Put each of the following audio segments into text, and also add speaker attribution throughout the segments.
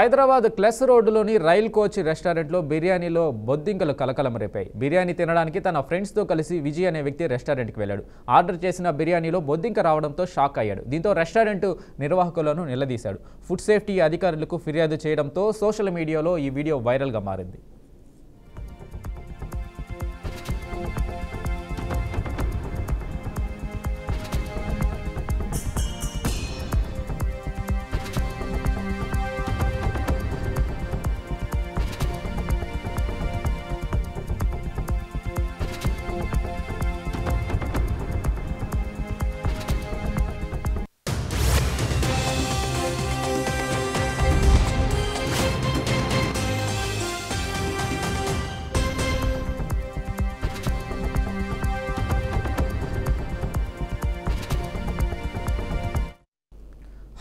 Speaker 1: హైదరాబాద్ క్లెస్ రోడ్డులోని rail coach రెస్టారెంట్లో బిర్యానీలో బొద్దింకలు కలకలం రేపాయి. బిర్యానీ తినడానికి తన ఫ్రెండ్స్తో కలిసి విజయ్ అనే వ్యక్తి రెస్టారెంట్కి వెళ్ళాడు. ఆర్డర్ చేసిన బిర్యానీలో బొద్దింక రావడంతో షాక్ అయ్యాడు. దీంతో రెస్టారెంట్ నిర్వాహకులను నిలదీశాడు. ఫుడ్ సేఫ్టీ అధికారులకు ఫిర్యాదు చేయడంతో సోషల్ మీడియాలో ఈ వీడియో వైరల్గా మారింది.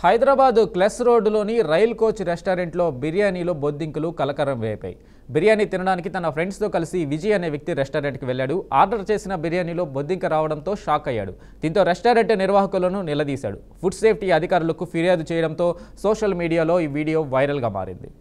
Speaker 1: హైదరాబాద్ క్లెస్ రోడ్డులోని రైల్ కోచ్ రెస్టారెంట్లో బిర్యానీలో బొద్దింకలు కలకలం రేపాయి. బిర్యానీ తినడానికి తన ఫ్రెండ్స్తో కలిసి విజయ్ అనే వ్యక్తి రెస్టారెంట్కి వెళ్ళాడు. ఆర్డర్ చేసిన బిర్యానీలో బొద్దింక రావడంతో షాక్ అయ్యాడు. దీంతో రెస్టారెంట్ నిర్వాహకులను నిలదీశాడు. ఫుడ్ సేఫ్టీ అధికారులకు ఫిర్యాదు చేయడంతో సోషల్ మీడియాలో ఈ వీడియో వైరల్గా మారింది.